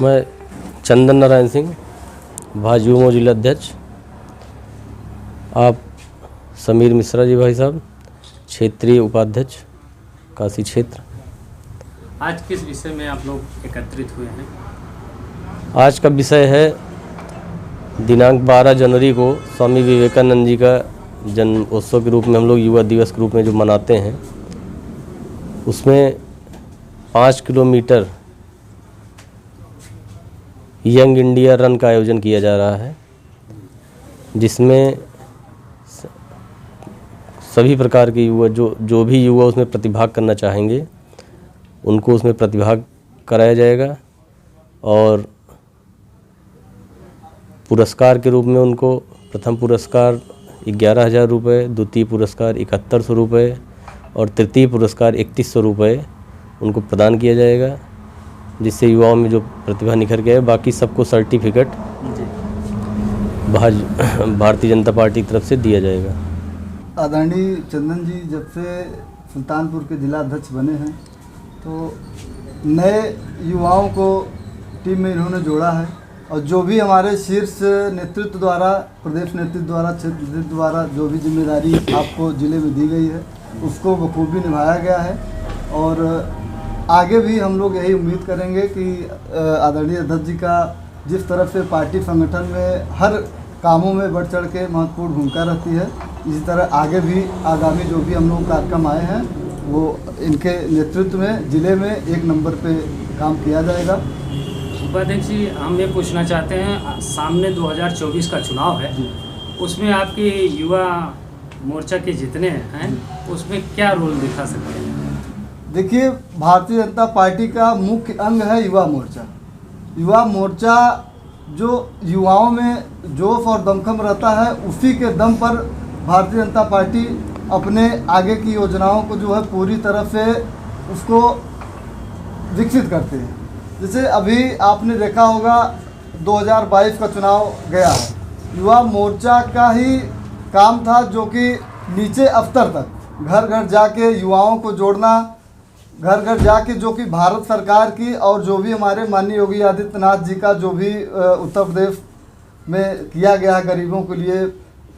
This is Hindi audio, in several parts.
मैं चंदन नारायण सिंह, भाजपा युवा जिला अध्यक्ष। आप समीर मिश्रा जी भाई साहब, क्षेत्रीय उपाध्यक्ष काशी क्षेत्र। आज किस विषय में आप लोग एकत्रित हुए हैं? आज का विषय है दिनांक 12 जनवरी को स्वामी विवेकानंद जी का जन्म उत्सव के रूप में हम लोग युवा दिवस के रूप में जो मनाते हैं, उसमें 5 किलोमीटर यंग इंडिया रन का आयोजन किया जा रहा है, जिसमें सभी प्रकार के युवा जो भी युवा उसमें प्रतिभाग करना चाहेंगे उनको उसमें प्रतिभाग कराया जाएगा और पुरस्कार के रूप में उनको प्रथम पुरस्कार 11,000 रुपये, द्वितीय पुरस्कार 7100 रुपये और तृतीय पुरस्कार 3100 रुपये उनको प्रदान किया जाएगा, जिससे युवाओं में जो प्रतिभा निखर गया है, बाकी सबको सर्टिफिकेट भारतीय जनता पार्टी की तरफ से दिया जाएगा। आदरणीय चंदन जी जब से सुल्तानपुर के जिला अध्यक्ष बने हैं तो नए युवाओं को टीम में इन्होंने जोड़ा है और जो भी हमारे शीर्ष नेतृत्व द्वारा, प्रदेश नेतृत्व द्वारा, क्षेत्र नेतृत्व द्वारा जो भी जिम्मेदारी आपको ज़िले में दी गई है उसको बखूबी निभाया गया है और आगे भी हम लोग यही उम्मीद करेंगे कि आदरणीय अध्यक्ष जी का जिस तरफ से पार्टी संगठन में हर कामों में बढ़ चढ़ के महत्वपूर्ण भूमिका रहती है, इसी तरह आगे भी आगामी जो भी हम लोग कार्यक्रम आए हैं वो इनके नेतृत्व में ज़िले में एक नंबर पे काम किया जाएगा। उपाध्यक्ष जी, हम ये पूछना चाहते हैं, सामने 2024 का चुनाव है, उसमें आपके युवा मोर्चा के जितने हैं उसमें क्या रोल दिखा सकते हैं? देखिए, भारतीय जनता पार्टी का मुख्य अंग है युवा मोर्चा। युवा मोर्चा जो युवाओं में जोश और दमखम रहता है, उसी के दम पर भारतीय जनता पार्टी अपने आगे की योजनाओं को जो है पूरी तरह से उसको विकसित करते हैं। जैसे अभी आपने देखा होगा 2022 का चुनाव गया है, युवा मोर्चा का ही काम था जो कि नीचे स्तर तक घर घर जाके युवाओं को जोड़ना, घर घर जाके जो कि भारत सरकार की और जो भी हमारे माननीय योगी आदित्यनाथ जी का जो भी उत्तर प्रदेश में किया गया है, गरीबों के लिए,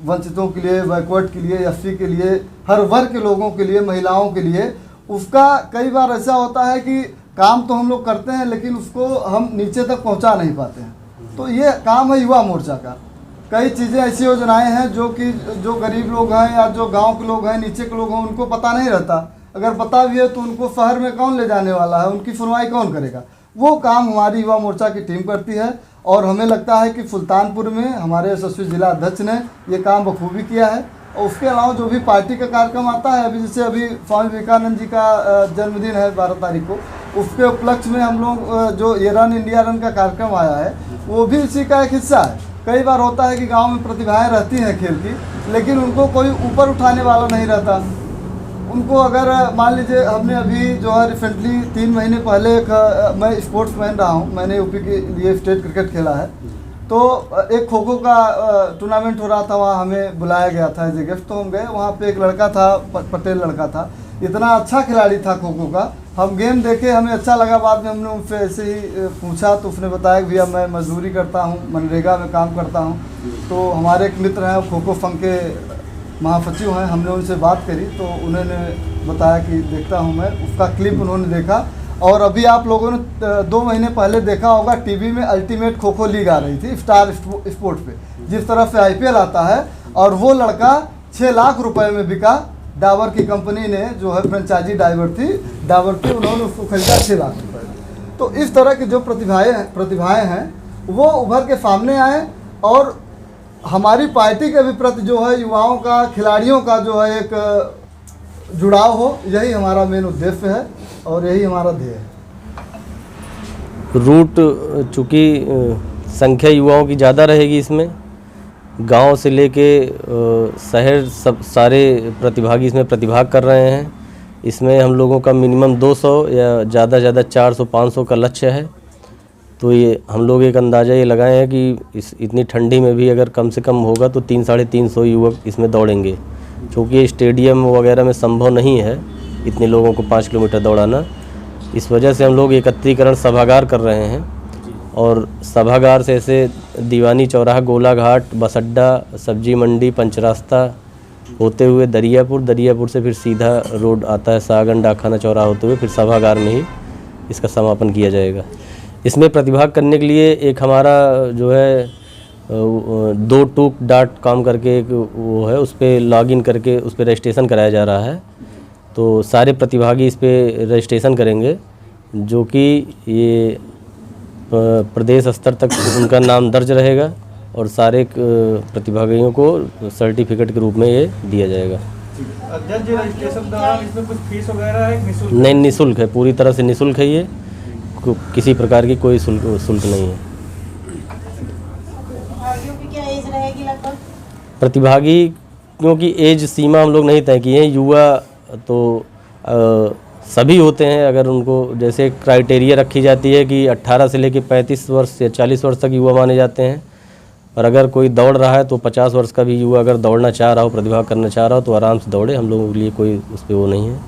वंचितों के लिए, बैकवर्ड के लिए, एससी के लिए, हर वर्ग के लोगों के लिए, महिलाओं के लिए, उसका कई बार ऐसा होता है कि काम तो हम लोग करते हैं लेकिन उसको हम नीचे तक पहुंचा नहीं पाते हैं। तो ये काम है युवा मोर्चा का। कई चीज़ें ऐसी योजनाएं हैं जो कि जो गरीब लोग हैं या जो गांव के लोग हैं, नीचे के लोग हैं, उनको पता नहीं रहता। अगर पता भी है तो उनको शहर में कौन ले जाने वाला है, उनकी सुनवाई कौन करेगा। वो काम हमारी युवा मोर्चा की टीम करती है और हमें लगता है कि सुल्तानपुर में हमारे यशस्वी जिला अध्यक्ष ने ये काम बखूबी किया है। और उसके अलावा जो भी पार्टी का कार्यक्रम आता है, अभी जैसे अभी स्वामी विवेकानंद जी का जन्मदिन है 12 तारीख को, उसके उपलक्ष्य में हम लोग जो ये रन इंडिया रन का कार्यक्रम आया है वो भी इसी का एक हिस्सा है। कई बार होता है कि गांव में प्रतिभाएं रहती हैं खेल की, लेकिन उनको कोई ऊपर उठाने वाला नहीं रहता। उनको अगर मान लीजिए, हमने अभी जो है रिसेंटली 3 महीने पहले मैं स्पोर्ट्समैन रहा हूँ, मैंने यूपी के लिए स्टेट क्रिकेट खेला है, तो एक खो खो का टूर्नामेंट हो रहा था, वहाँ हमें बुलाया गया था एज ए गेस्ट। तो हम गए, वहाँ पे एक लड़का था, पटेल लड़का था, इतना अच्छा खिलाड़ी था खो खो का। हम गेम देखे, हमें अच्छा लगा। बाद में हमने उनसे ऐसे ही पूछा तो उसने बताया कि भैया मैं मजदूरी करता हूँ, मनरेगा में काम करता हूँ। तो हमारे एक मित्र हैं, खो खो संघ के महासचिव हैं, हमने उनसे बात करी तो उन्होंने बताया कि देखता हूँ मैं। उसका क्लिप उन्होंने देखा और अभी आप लोगों ने 2 महीने पहले देखा होगा टीवी में अल्टीमेट खो खो लीग आ रही थी स्टार स्पोर्ट पे, जिस तरह से IPL आता है, और वो लड़का 6 लाख रुपए में बिका। डाबर की कंपनी ने जो है फ्रेंचाइजी डाबर थी, उन्होंने उसको खरीदा 6 लाख रुपए। तो इस तरह की जो प्रतिभाएं हैं वो उभर के सामने आए और हमारी पार्टी के भी प्रति जो है युवाओं का, खिलाड़ियों का जो है एक जुड़ाव हो, यही हमारा मेन उद्देश्य है और यही हमारा ध्येय है। रूट चूँकि संख्या युवाओं की ज़्यादा रहेगी, इसमें गांव से लेके शहर सब सारे प्रतिभागी इसमें प्रतिभाग कर रहे हैं। इसमें हम लोगों का मिनिमम 200 या ज़्यादा 400-500 का लक्ष्य है। तो ये हम लोग एक अंदाज़ा ये लगाए हैं कि इतनी ठंडी में भी अगर कम से कम होगा तो 300-350 युवक इसमें दौड़ेंगे, क्योंकि स्टेडियम वगैरह में संभव नहीं है इतने लोगों को 5 किलोमीटर दौड़ाना। इस वजह से हम लोग एकत्रीकरण सभागार कर रहे हैं और सभागार से ऐसे दीवानी चौराहा, गोला घाट, बस अड्डा, सब्जी मंडी, पंचरास्ता होते हुए दरियापुर से फिर सीधा रोड आता है सागन डाकखाना चौराहा होते हुए फिर सभागार में ही इसका समापन किया जाएगा। इसमें प्रतिभाग करने के लिए एक हमारा जो है 2TOOK.com करके एक वो है, उस पर लॉगिन करके उस पर रजिस्ट्रेशन कराया जा रहा है। तो सारे प्रतिभागी इस पर रजिस्ट्रेशन करेंगे, जो कि ये प्रदेश स्तर तक उनका नाम दर्ज रहेगा और सारे प्रतिभागियों को सर्टिफिकेट के रूप में ये दिया जाएगा। अध्यक्ष जी, रजिस्ट्रेशन दौरान इसमें कुछ फीस वगैरह है? निःशुल्क? नहीं, निःशुल्क है, पूरी तरह से निःशुल्क है ये, किसी प्रकार की कोई शुल्क नहीं है। क्या एज रहेगी लगभग? प्रतिभागी क्योंकि एज सीमा हम लोग नहीं तय किए हैं, युवा तो सभी होते हैं। अगर उनको जैसे क्राइटेरिया रखी जाती है कि 18 से लेकर 35 वर्ष या 40 वर्ष तक युवा माने जाते हैं, और अगर कोई दौड़ रहा है तो 50 वर्ष का भी युवा अगर दौड़ना चाह रहा हो, प्रतिभाग करना चाह रहा हो तो आराम से दौड़े। हम लोगों के लिए कोई उस पर वो नहीं है।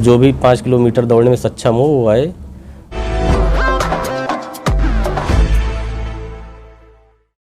जो भी 5 किलोमीटर दौड़ने में सक्षम हो वो आए।